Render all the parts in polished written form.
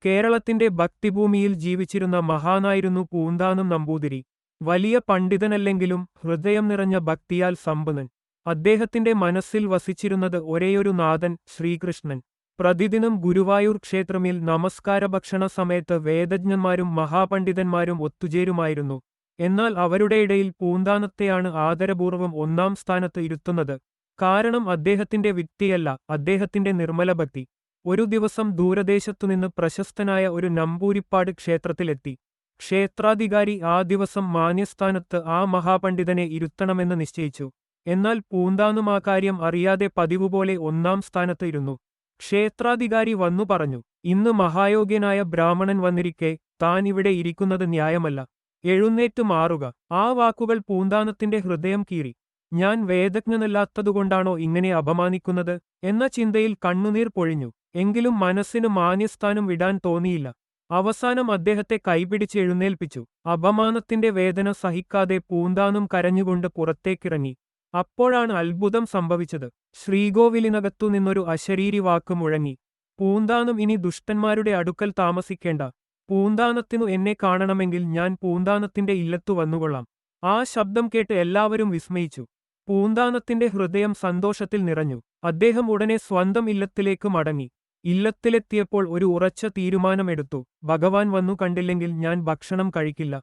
കേരളത്തിന്റെ ഭക്തിഭൂമിയിൽ ജീവിച്ചിരുന്ന മഹാനായിരുന്നു പൂന്താനം നമ്പൂതിരി. വലിയ പണ്ഡിതനല്ലെങ്കിലും ഹൃദയം നിറഞ്ഞ ഭക്തിയാൽ സമ്പന്നൻ. അദ്ദേഹത്തിന്റെ മനസ്സിൽ വസിച്ചിരുന്നത് ഒരേയൊരു നാഥൻ, ശ്രീകൃഷ്ണൻ. പ്രതിദിനം ഗുരുവായൂർ ക്ഷേത്രമിൽ നമസ്കാര ഭക്ഷണ സമയത്ത് വേദജ്ഞന്മാരും മഹാപണ്ഡിതന്മാരും ഒത്തുചേരുമായിരുന്നു. എന്നാൽ അവരുടെ ഇടയിൽ പൂന്താനത്തെയാണ് ആദരപൂർവ്വം ഒന്നാം സ്ഥാനത്ത് ഇരുത്തുന്നത്. കാരണം അദ്ദേഹത്തിന്റെ വിദ്യയല്ല, അദ്ദേഹത്തിന്റെ നിർമ്മലഭക്തി. ഒരു ദിവസം ദൂരദേശത്തുനിന്ന് പ്രശസ്തനായ ഒരു നമ്പൂരിപ്പാട് ക്ഷേത്രത്തിലെത്തി. ക്ഷേത്രാധികാരി ആ ദിവസം മാന്യസ്ഥാനത്ത് ആ മഹാപണ്ഡിതനെ ഇരുത്തണമെന്ന് നിശ്ചയിച്ചു. എന്നാൽ പൂന്താനം ആ കാര്യം അറിയാതെ പതിവുപോലെ ഒന്നാം സ്ഥാനത്ത് ഇരുന്നു. ക്ഷേത്രാധികാരി വന്നു പറഞ്ഞു, ഇന്ന് മഹായോഗ്യനായ ബ്രാഹ്മണൻ വന്നിരിക്കെ താൻ ഇവിടെ ഇരിക്കുന്നത് ന്യായമല്ല. എഴുന്നേറ്റ് മാറുക. ആ വാക്കുകൾ പൂന്താനത്തിന്റെ ഹൃദയം കീറി. ഞാൻ വേദജ്ഞനല്ലാത്തതുകൊണ്ടാണോ ഇങ്ങനെ അപമാനിക്കുന്നത് എന്ന ചിന്തയിൽ കണ്ണുനീർ പൊഴിഞ്ഞു. എങ്കിലും മനസ്സിന് മാന്യസ്ഥാനം വിടാൻ തോന്നിയില്ല. അവസാനം അദ്ദേഹത്തെ കൈപിടിച്ച് എഴുന്നേൽപ്പിച്ചു. അപമാനത്തിന്റെ വേദന സഹിക്കാതെ പൂന്താനം കരഞ്ഞുകൊണ്ട് പുറത്തേക്കിറങ്ങി. അപ്പോഴാണ് അത്ഭുതം സംഭവിച്ചത്. ശ്രീകോവിലിനകത്തു നിന്നൊരു അശരീരി വാക്ക് മുഴങ്ങി. പൂന്താനം ഇനി ദുഷ്ടന്മാരുടെ അടുക്കൽ താമസിക്കേണ്ട. പൂന്താനത്തിനു എന്നെ കാണണമെങ്കിൽ ഞാൻ പൂന്താനത്തിന്റെ ഇല്ലത്തു വന്നുകൊള്ളാം. ആ ശബ്ദം കേട്ട് എല്ലാവരും വിസ്മയിച്ചു. പൂന്താനത്തിന്റെ ഹൃദയം സന്തോഷത്തിൽ നിറഞ്ഞു. അദ്ദേഹം ഉടനെ സ്വന്തം ഇല്ലത്തിലേക്ക് മടങ്ങി. ഇല്ലത്തിലെത്തിയപ്പോൾ ഒരു ഉറച്ച തീരുമാനമെടുത്തു. ഭഗവാൻ വന്നു കണ്ടില്ലെങ്കിൽ ഞാൻ ഭക്ഷണം കഴിക്കില്ല.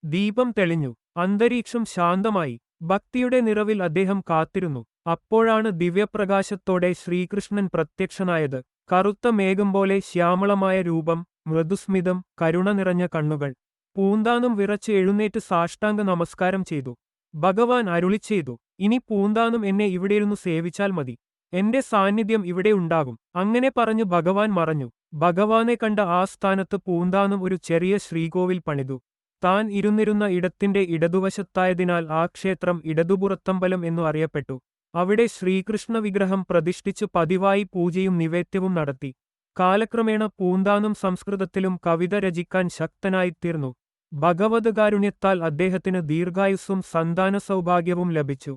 ദീപം തെളിഞ്ഞു. അന്തരീക്ഷം ശാന്തമായി. ഭക്തിയുടെ നിറവിൽ അദ്ദേഹം കാത്തിരുന്നു. അപ്പോഴാണ് ദിവ്യപ്രകാശത്തോടെ ശ്രീകൃഷ്ണൻ പ്രത്യക്ഷനായത്. കറുത്ത മേഘം പോലെ ശ്യാമളമായ രൂപം, മൃദുസ്മിതം, കരുണ നിറഞ്ഞ കണ്ണുകൾ. പൂന്താനം വിറച്ച് എഴുന്നേറ്റ് സാഷ്ടാംഗ നമസ്കാരം ചെയ്തു. ഭഗവാൻ അരുളിച്ചെയ്തു, ഇനി പൂന്താനം എന്നെ ഇവിടെയിരുന്ന് സേവിച്ചാൽ മതി. എന്റെ സാന്നിധ്യം ഇവിടെ ഉണ്ടാകും. അങ്ങനെ പറഞ്ഞു ഭഗവാൻ മറഞ്ഞു. ഭഗവാനെ കണ്ട ആ സ്ഥാനത്ത് പൂന്താനം ഒരു ചെറിയ ശ്രീകോവിൽ പണിതു. താൻ ഇരുന്നിരുന്ന ഇടത്തിന്റെ ഇടതുവശത്തായതിനാൽ ആ ക്ഷേത്രം ഇടതുപുറത്തമ്പലം എന്നു അറിയപ്പെട്ടു. അവിടെ ശ്രീകൃഷ്ണ വിഗ്രഹം പ്രതിഷ്ഠിച്ചു പതിവായി പൂജയും നിവേദ്യവും നടത്തി. കാലക്രമേണ പൂന്താനം സംസ്കൃതത്തിലും കവിത രചിക്കാൻ ശക്തനായിത്തീർന്നു. ഭഗവത് കാരുണ്യത്താൽ അദ്ദേഹത്തിന് ദീർഘായുസ്സും സന്താന സൗഭാഗ്യവും ലഭിച്ചു.